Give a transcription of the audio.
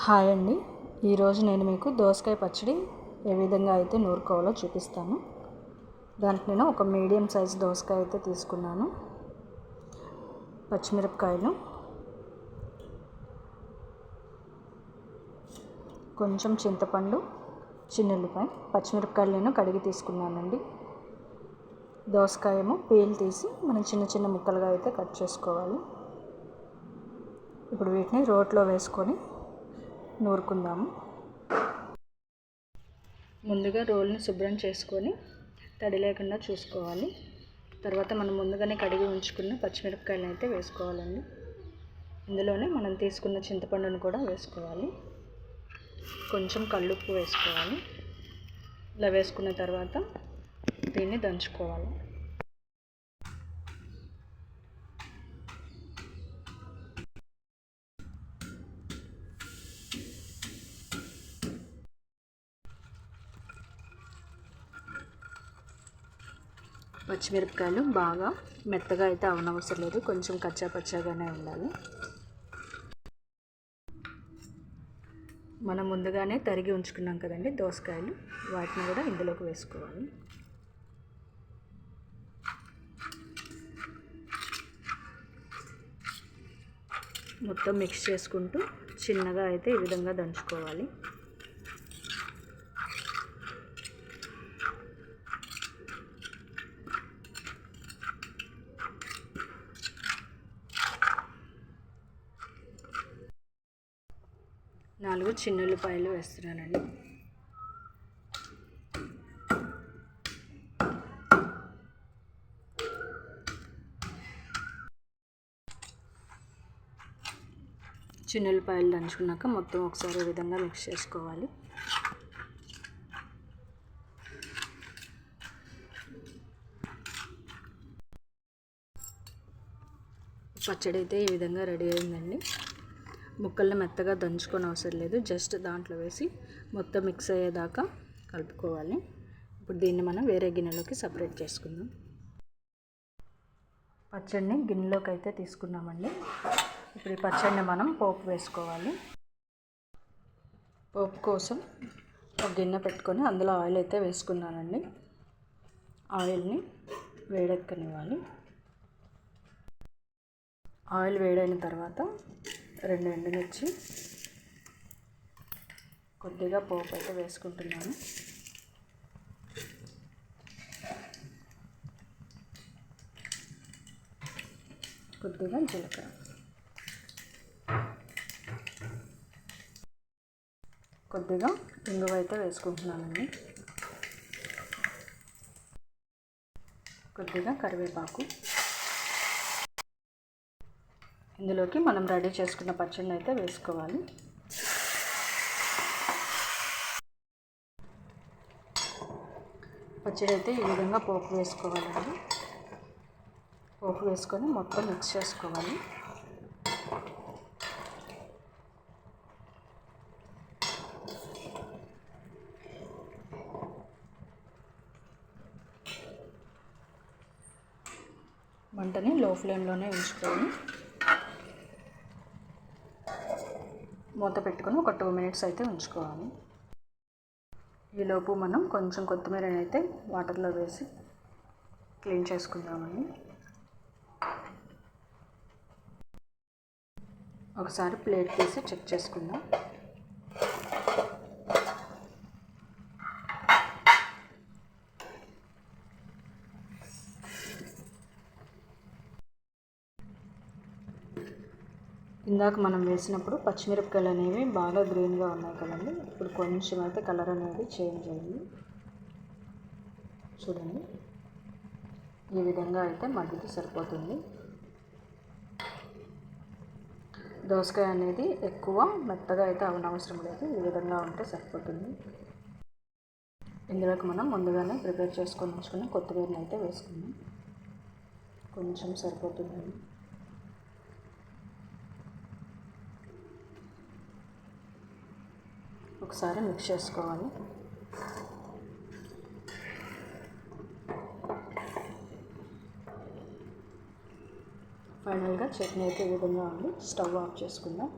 Hi అండి. ఈరోజు నేను మీకు దోసకాయ పచ్చడి ఏ విధంగా అయితే నూరుకోవాలో చూపిస్తాను. దానికి నేను ఒక మీడియం సైజ్ దోసకాయ అయితే తీసుకున్నాను. పచ్చిమిరపకాయలు, కొంచెం చింతపండు, చిన్నుల్లిపాయ, పచ్చిమిరపకాయలు నేను కడిగి తీసుకున్నానండి. దోసకాయము పీల్ తీసి మనం చిన్న చిన్న ముక్కలుగా అయితే కట్ చేసుకోవాలి. ఇప్పుడు వీటిని రోట్లో వేసుకొని నూరుకుందాము. ముందుగా రోల్ని శుభ్రం చేసుకొని తడి లేకుండా చూసుకోవాలి. తర్వాత మనం ముందుగానే కడిగి ఉంచుకున్న పచ్చిమిరపకాయలను అయితే వేసుకోవాలండి. ఇందులోనే మనం తీసుకున్న చింతపండును కూడా వేసుకోవాలి. కొంచెం కల్లుప్పు వేసుకోవాలి. ఇలా వేసుకున్న తర్వాత దీన్ని దంచుకోవాలి. పచ్చిమిరపకాయలు బాగా మెత్తగా అయితే అవనవసరం లేదు, కొంచెం కచ్చా పచ్చాగానే ఉండాలి. మనం ముందుగానే తరిగి ఉంచుకున్నాం కదండి దోసకాయలు, వాటిని కూడా ఇందులోకి వేసుకోవాలి. మొత్తం మిక్స్ చేసుకుంటూ చిన్నగా అయితే ఈ విధంగా దంచుకోవాలి. నాలుగు చిన్నుల్లిపాయలు వేస్తున్నానండి. చిన్నుల్లిపాయలు దంచుకున్నాక మొత్తం ఒకసారి ఈ విధంగా మిక్స్ చేసుకోవాలి. పచ్చడి అయితే ఈ విధంగా రెడీ అయిందండి. ముక్కల్ని మెత్తగా దంచుకొని అవసరం లేదు, జస్ట్ దాంట్లో వేసి మొత్తం మిక్స్ అయ్యేదాకా కలుపుకోవాలి. ఇప్పుడు దీన్ని మనం వేరే గిన్నెలోకి సపరేట్ చేసుకుందాం. పచ్చడిని గిన్నెలోకి అయితే తీసుకున్నామండి. ఇప్పుడు ఈ పచ్చడిని మనం పోపు వేసుకోవాలి. పోపు కోసం ఒక గిన్నె పెట్టుకొని అందులో ఆయిల్ అయితే వేసుకున్నానండి. ఆయిల్ని వేడెక్కనివ్వాలి. ఆయిల్ వేడైన తర్వాత 2 ఎండుమిర్చి, కొద్దిగా పోపు అయితే వేసుకుంటున్నాను. కొద్దిగా జీలకర్ర, కొద్దిగా ఇంగువ అయితే వేసుకుంటున్నానండి. కొద్దిగా కరివేపాకు. ఇందులోకి మనం రెడీ చేసుకున్న పచ్చడిని అయితే వేసుకోవాలి. పచ్చడి అయితే ఈ విధంగా పోపు వేసుకోవాలండి. పోపు వేసుకొని మొత్తం మిక్స్ చేసుకోవాలి. మంటని లో ఫ్లేమ్లోనే ఉంచుకొని మూత పెట్టుకొని ఒక 2 మినిట్స్ అయితే ఉంచుకోవాలి. ఈలోపు మనం కొంచెం కొత్తిమీరని అయితే వాటర్లో వేసి క్లీన్ చేసుకుందామండి. ఒకసారి ప్లేట్ తీసి చెక్ చేసుకుందాం. ఇందాక మనం వేసినప్పుడు పచ్చిమిరపకాయలు అనేవి బాగా గ్రీన్గా ఉన్నాయి కదండి. ఇప్పుడు కొంచెం అయితే కలర్ అనేది చేంజ్ అయింది. చూడండి, ఈ విధంగా అయితే మగ్గితే సరిపోతుంది. దోసకాయ అనేది ఎక్కువ మెత్తగా అయితే అవనవసరం లేదు, ఈ విధంగా ఉంటే సరిపోతుంది. ఇందులోకి మనం ముందుగానే ప్రిపేర్ చేసుకొని ఉంచుకున్న కొత్తిమీరని అయితే వేసుకుందాం. కొంచెం సరిపోతుందండి. ఒకసారి మిక్స్ చేసుకోవాలి. ఫైనల్గా చట్నీ అయితే ఈ విధంగా ఉంది. స్టవ్ ఆఫ్ చేసుకుందాం.